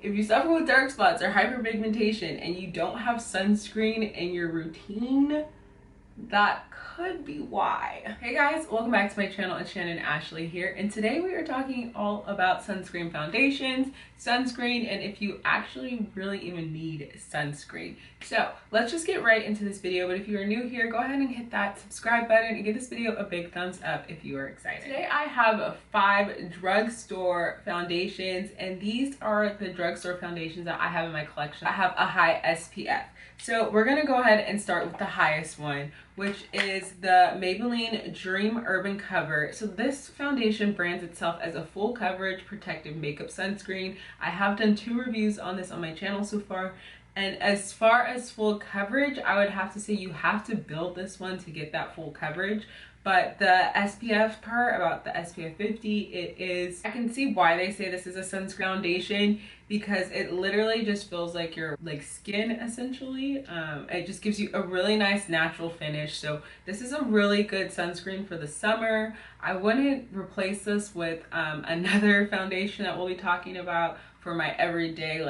If you suffer with dark spots or hyperpigmentation and you don't have sunscreen in your routine, that could be why. Hey guys, welcome back to my channel. It's Shannon Ashley here, and today we are talking all about sunscreen foundations, sunscreen, and if you actually really even need sunscreen. So let's just get right into this video. But if you are new here, go ahead and hit that subscribe button and give this video a big thumbs up if you are excited. Today I have 5 drugstore foundations, and these are the drugstore foundations that I have in my collection. I have a high SPF. So we're gonna go ahead and start with the highest one, which is the Maybelline Dream Urban Cover. So this foundation brands itself as a full coverage protective makeup sunscreen. I have done 2 reviews on this on my channel so far. And as far as full coverage, I would have to say you have to build this one to get that full coverage. But the SPF part, about the SPF 50, it is, I can see why they say this is a sunscreen foundation, because it literally just feels like your skin essentially. It just gives you a really nice natural finish. So this is a really good sunscreen for the summer. I wouldn't replace this with another foundation that we'll be talking about for my everyday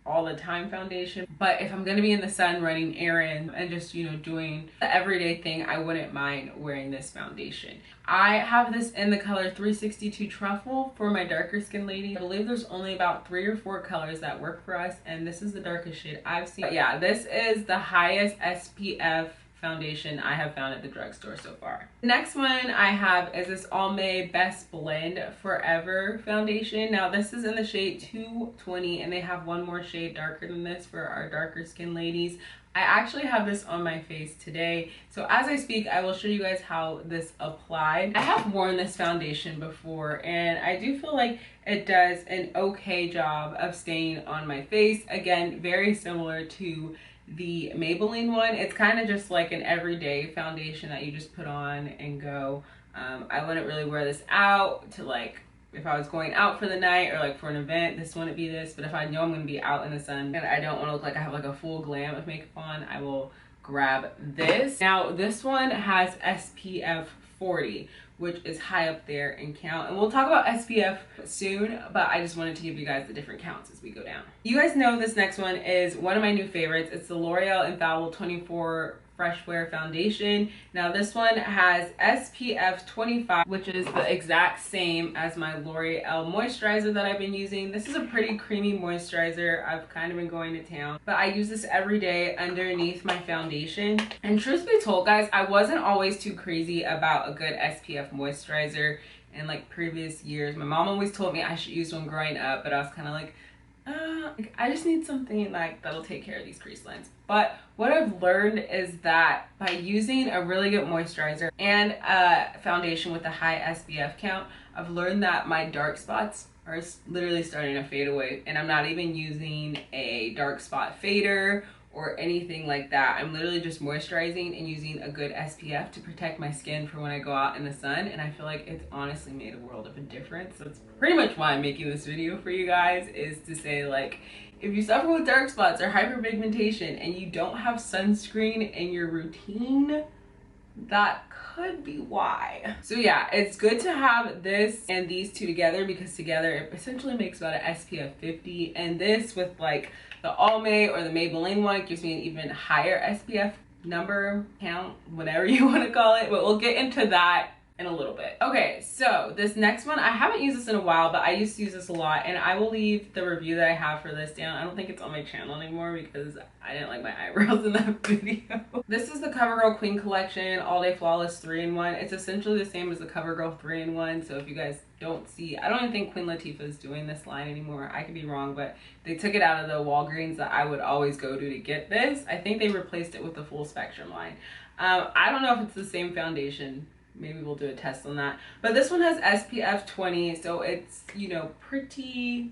all the time foundation. But if I'm gonna be in the sun running errands and just, you know, doing the everyday thing, I wouldn't mind wearing this foundation. I have this in the color 362 Truffle for my darker skin lady. I believe there's only about 3 or 4 colors that work for us, and this is the darkest shade I've seen. But yeah, this is the highest SPF foundation I have found at the drugstore so far. The next one I have is this ALMAY Best Blend Forever foundation. Now this is in the shade 220, and they have one more shade darker than this for our darker skin ladies. I actually have this on my face today, so as I speak I will show you guys how this applied. I have worn this foundation before, and I do feel like it does an okay job of staying on my face. Again, very similar to the Maybelline one. It's kind of just like an everyday foundation that you just put on and go. I wouldn't really wear this out to if I was going out for the night or for an event, this wouldn't be this. But if I know I'm going to be out in the sun and I don't want to look like I have a full glam of makeup on, I will grab this. Now this one has SPF 40, which is high up there in count, and we'll talk about SPF soon, but I just wanted to give you guys the different counts as we go down. You guys know this next one is one of my new favorites. It's the L'Oreal Infallible 24 Freshwear foundation. Now this one has SPF 25, which is the exact same as my L'Oreal moisturizer that I've been using. This is a pretty creamy moisturizer. I've kind of been going to town, but I use this every day underneath my foundation. And truth be told, guys, I wasn't always too crazy about a good SPF moisturizer in previous years. My mom always told me I should use one growing up, but I was kind of I just need something that'll take care of these crease lines. But what I've learned is that by using a really good moisturizer and a foundation with a high SPF count, I've learned that my dark spots are literally starting to fade away, and I'm not even using a dark spot fader or anything like that. I'm literally just moisturizing and using a good SPF to protect my skin for when I go out in the sun, and I feel like it's honestly made a world of a difference. So that's pretty much why I'm making this video for you guys, is to say if you suffer with dark spots or hyperpigmentation and you don't have sunscreen in your routine, that could be why. So yeah, it's good to have this and these two together, because together it essentially makes about an SPF 50, and this with the ALMAY or the Maybelline one gives me an even higher SPF number, count, whatever you want to call it, but we'll get into that in a little bit. Okay, so this next one, I haven't used this in a while, but I used to use this a lot, and I will leave the review that I have for this down. I don't think it's on my channel anymore because I didn't like my eyebrows in that video. This is the Covergirl Queen Collection All Day Flawless 3-in-1. It's essentially the same as the Covergirl 3-in-1, so if you guys don't see, I don't even think Queen Latifah is doing this line anymore. I could be wrong, but they took it out of the Walgreens that I would always go to get this. I think they replaced it with the Full Spectrum line. I don't know if it's the same foundation. Maybe we'll do a test on that. But this one has SPF 20, so it's, you know, pretty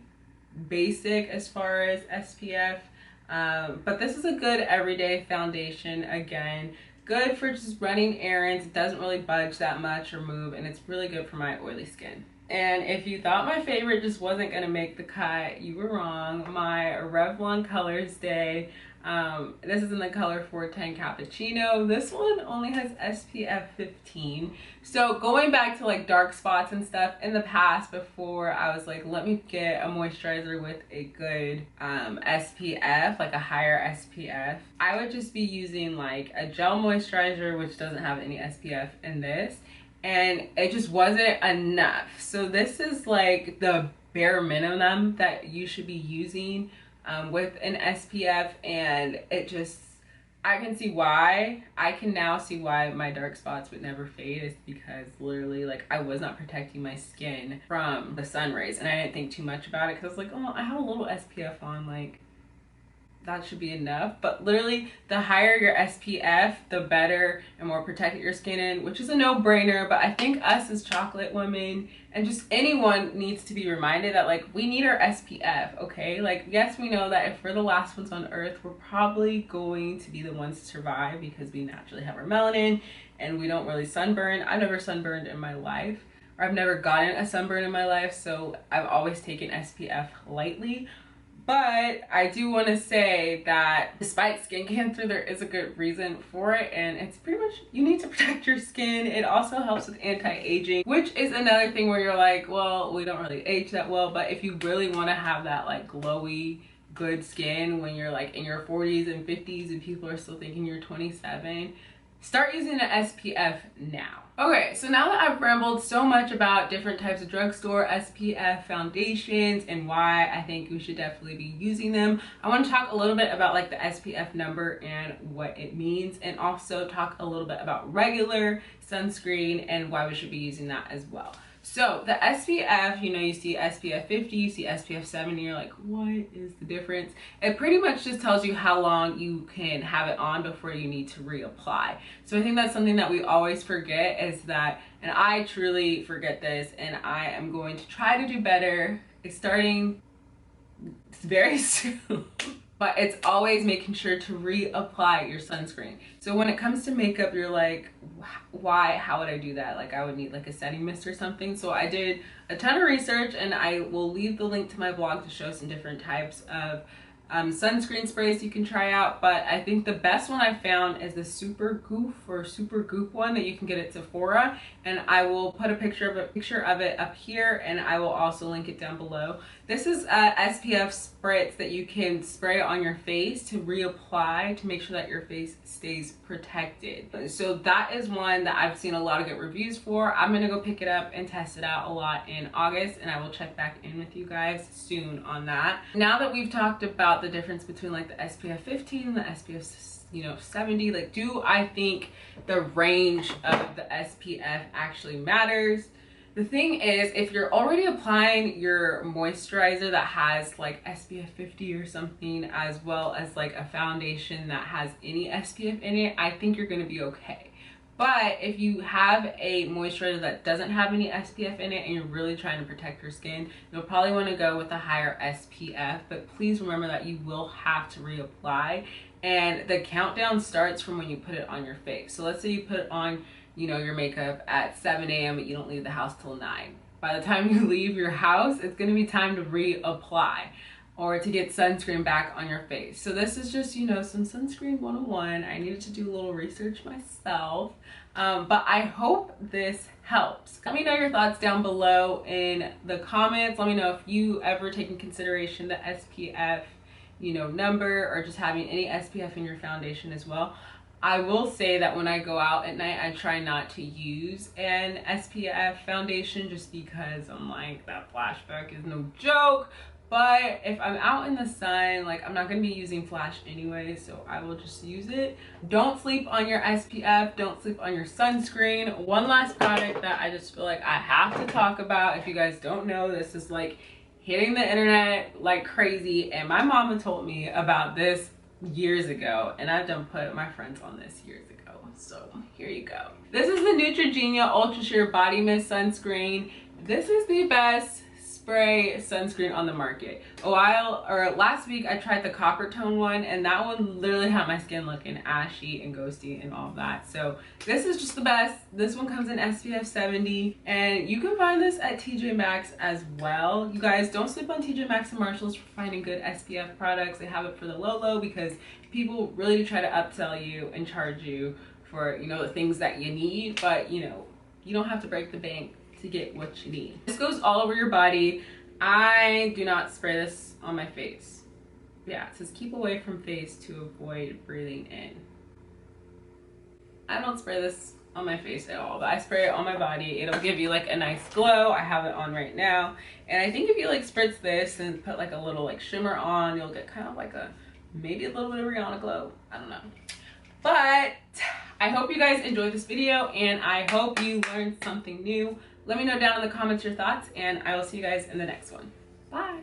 basic as far as SPF. But this is a good everyday foundation. Again, good for just running errands. It doesn't really budge that much or move, and it's really good for my oily skin. And if you thought my favorite just wasn't gonna make the cut, you were wrong. My Revlon Colorstay This is in the color 410 Cappuccino. This one only has SPF 15. So going back to like dark spots and stuff, in the past before I was like, let me get a moisturizer with a good SPF, like a higher SPF, I would just be using like a gel moisturizer which doesn't have any SPF in this, and it just wasn't enough. So this is like the bare minimum that you should be using with an SPF, and it just, I can see why. I can now see why my dark spots would never fade. It's because literally like I was not protecting my skin from the sun rays, and I didn't think too much about it because I was like, oh, I have a little SPF on, like that should be enough. But literally the higher your SPF, the better and more protected your skin in, which is a no-brainer. But I think us as chocolate women and just anyone needs to be reminded that like we need our SPF, okay? Like, yes, we know that if we're the last ones on earth, we're probably going to be the ones to survive because we naturally have our melanin and we don't really sunburn. I've never sunburned in my life, or I've never gotten a sunburn in my life, so I've always taken SPF lightly. But I do want to say that despite skin cancer, there is a good reason for it, and it's pretty much you need to protect your skin. It also helps with anti-aging, which is another thing where you're like, well, we don't really age that well, but if you really want to have that like glowy good skin when you're like in your 40s and 50s and people are still thinking you're 27, start using an SPF now. Okay, so now that I've rambled so much about different types of drugstore SPF foundations and why I think we should definitely be using them, I want to talk a little bit about like the SPF number and what it means, and also talk a little bit about regular sunscreen and why we should be using that as well. So the SPF, you know, you see SPF 50, you see SPF 70, you're like, what is the difference? It pretty much just tells you how long you can have it on before you need to reapply. So I think that's something that we always forget, is that, and I truly forget this, and I am going to try to do better. It's starting very soon. But it's always making sure to reapply your sunscreen. So when it comes to makeup, you're like, why, how would I do that? Like I would need like a setting mist or something. So I did a ton of research, and I will leave the link to my blog to show some different types of sunscreen sprays you can try out. But I think the best one I found is the Super Goop one that you can get at Sephora, and I will put a picture of it up here, and I will also link it down below. This is a SPF spritz that you can spray on your face to reapply to make sure that your face stays protected. So that is one that I've seen a lot of good reviews for. I'm gonna go pick it up and test it out a lot in August, and I will check back in with you guys soon on that. Now that we've talked about the difference between like the SPF 15 and the SPF 70, like, do I think the range of the SPF actually matters? The thing is, if you're already applying your moisturizer that has like SPF 50 or something, as well as like a foundation that has any SPF in it, I think you're gonna be okay. But if you have a moisturizer that doesn't have any SPF in it and you're really trying to protect your skin, you'll probably want to go with a higher SPF. But please remember that you will have to reapply, and the countdown starts from when you put it on your face. So let's say you put it on, you know, your makeup at 7 a.m. but you don't leave the house till 9. By the time you leave your house, it's going to be time to reapply or to get sunscreen back on your face. So this is just, you know, some sunscreen 101. I needed to do a little research myself, but I hope this helps. Let me know your thoughts down below in the comments. Let me know if you ever take in consideration the SPF, you know, number, or just having any SPF in your foundation as well. I will say that when I go out at night, I try not to use an SPF foundation just because I'm like, that flashback is no joke. But if I'm out in the sun, like, I'm not going to be using flash anyway, so I will just use it. Don't sleep on your SPF. Don't sleep on your sunscreen. One last product that I just feel like I have to talk about. If you guys don't know, this is like hitting the internet like crazy, and my mama told me about this years ago, and I've done put my friends on this years ago. So here you go. This is the NEUTROGENA Ultra Sheer Body Mist Sunscreen. This is the best spray sunscreen on the market. Last week I tried the copper tone one, and that one literally had my skin looking ashy and ghosty and all of that. So this is just the best. This one comes in SPF 70, and you can find this at TJ Maxx as well. You guys, don't sleep on TJ Maxx and Marshalls for finding good SPF products. They have it for the low because people really do try to upsell you and charge you for, you know, the things that you need, but you know, you don't have to break the bank to get what you need. This goes all over your body. I do not spray this on my face. Yeah, it says keep away from face to avoid breathing in. I don't spray this on my face at all, but I spray it on my body. It'll give you like a nice glow. I have it on right now, and I think if you like spritz this and put like a little like shimmer on, you'll get kind of like maybe a little bit of Rihanna glow. I don't know. But I hope you guys enjoyed this video, and I hope you learned something new. Let me know down in the comments your thoughts, and I will see you guys in the next one. Bye.